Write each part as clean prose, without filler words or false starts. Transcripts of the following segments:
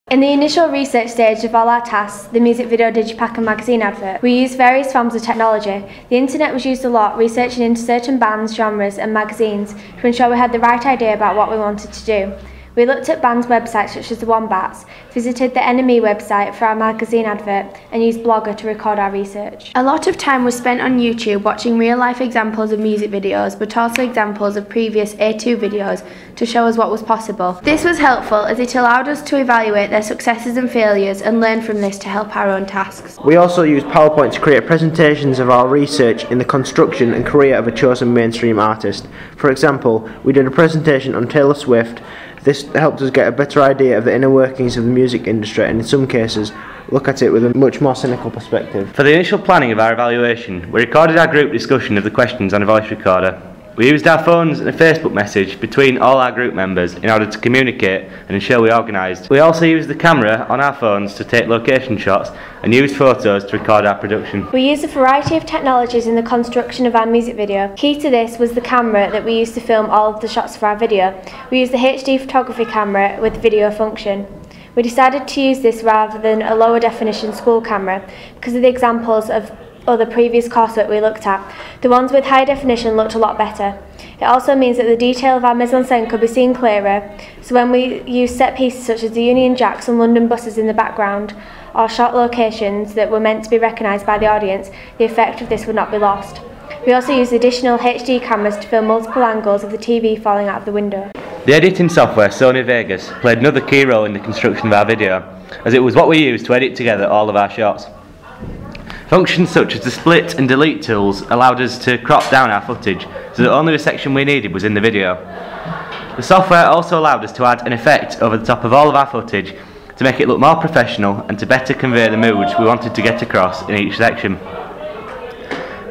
In the initial research stage of all our tasks, the music video, digipack and magazine advert, we used various forms of technology. The internet was used a lot, researching into certain bands, genres and magazines to ensure we had the right idea about what we wanted to do. We looked at bands' websites such as the Wombats, visited the NME website for our magazine advert and used Blogger to record our research. A lot of time was spent on YouTube watching real-life examples of music videos, but also examples of previous A2 videos to show us what was possible. This was helpful as it allowed us to evaluate their successes and failures and learn from this to help our own tasks. We also used PowerPoint to create presentations of our research in the construction and career of a chosen mainstream artist. For example, we did a presentation on Taylor Swift. This helped us get a better idea of the inner workings of the music industry and in some cases look at it with a much more cynical perspective. For the initial planning of our evaluation, we recorded our group discussion of the questions on a voice recorder. We used our phones and a Facebook message between all our group members in order to communicate and ensure we organised. We also used the camera on our phones to take location shots and used photos to record our production. We used a variety of technologies in the construction of our music video. Key to this was the camera that we used to film all of the shots for our video. We used the HD photography camera with video function. We decided to use this rather than a lower definition school camera because of the examples of other previous coursework we looked at. The ones with high definition looked a lot better. It also means that the detail of our mise-en-scène could be seen clearer, so when we use set pieces such as the Union Jacks and London buses in the background, or short locations that were meant to be recognised by the audience, the effect of this would not be lost. We also used additional HD cameras to film multiple angles of the TV falling out of the window. The editing software Sony Vegas played another key role in the construction of our video, as it was what we used to edit together all of our shots. Functions such as the split and delete tools allowed us to crop down our footage so that only the section we needed was in the video. The software also allowed us to add an effect over the top of all of our footage to make it look more professional and to better convey the moods we wanted to get across in each section.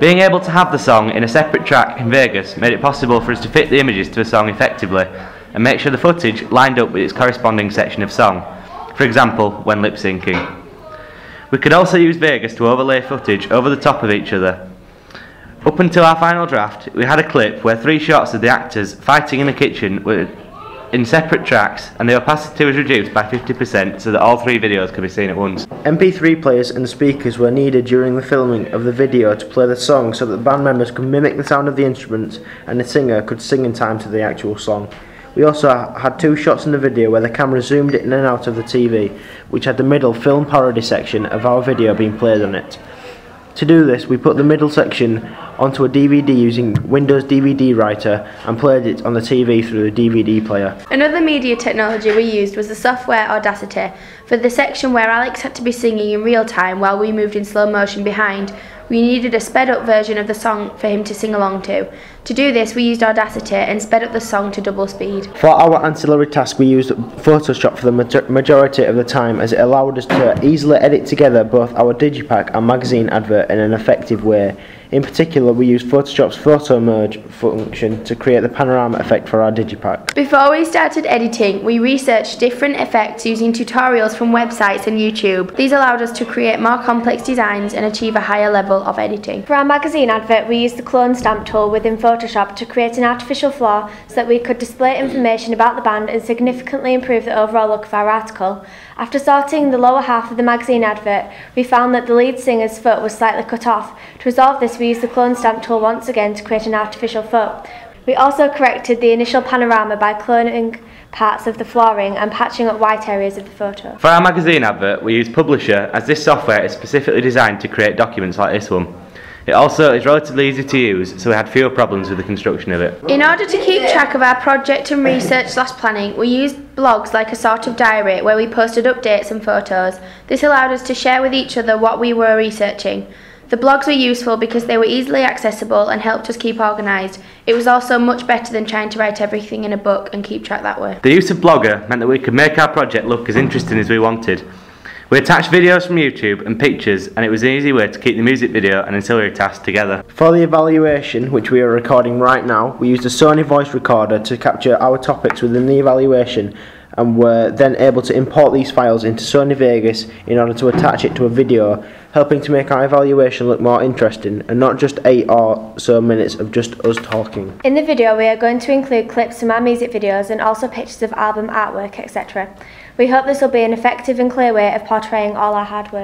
Being able to have the song in a separate track in Vegas made it possible for us to fit the images to the song effectively and make sure the footage lined up with its corresponding section of song, for example when lip syncing. We could also use Vegas to overlay footage over the top of each other. Up until our final draft, we had a clip where 3 shots of the actors fighting in the kitchen were in separate tracks and the opacity was reduced by 50% so that all 3 videos could be seen at once. MP3 players and speakers were needed during the filming of the video to play the song so that the band members could mimic the sound of the instruments and the singer could sing in time to the actual song. We also had 2 shots in the video where the camera zoomed in and out of the TV, which had the middle film parody section of our video being played on it. To do this, we put the middle section onto a DVD using Windows DVD Writer and played it on the TV through the DVD player. Another media technology we used was the software Audacity. For the section where Alex had to be singing in real time while we moved in slow motion behind, we needed a sped up version of the song for him to sing along to. To do this, we used Audacity and sped up the song to double speed. For our ancillary task, we used Photoshop for the majority of the time as it allowed us to easily edit together both our digipack and magazine advert in an effective way. In particular, we used Photoshop's photo merge function to create the panorama effect for our digipack. Before we started editing, we researched different effects using tutorials from websites and YouTube. These allowed us to create more complex designs and achieve a higher level of editing. For our magazine advert, we used the clone stamp tool within Photoshop to create an artificial flaw so that we could display information about the band and significantly improve the overall look of our article. After sorting the lower half of the magazine advert, we found that the lead singer's foot was slightly cut off. To resolve this, we used the clone stamp tool once again to create an artificial foot. We also corrected the initial panorama by cloning parts of the flooring and patching up white areas of the photo. For our magazine advert, we used Publisher as this software is specifically designed to create documents like this one. It also is relatively easy to use, so we had fewer problems with the construction of it. In order to keep track of our project and research/planning, we used blogs like a sort of diary where we posted updates and photos. This allowed us to share with each other what we were researching. The blogs were useful because they were easily accessible and helped us keep organised. It was also much better than trying to write everything in a book and keep track that way. The use of Blogger meant that we could make our project look as interesting as we wanted. We attached videos from YouTube and pictures, and it was an easy way to keep the music video and ancillary tasks together. For the evaluation, which we are recording right now, we used a Sony voice recorder to capture our topics within the evaluation and were then able to import these files into Sony Vegas in order to attach it to a video, helping to make our evaluation look more interesting and not just 8 or so minutes of just us talking. In the video, we are going to include clips from our music videos and also pictures of album artwork, etc. We hope this will be an effective and clear way of portraying all our hard work.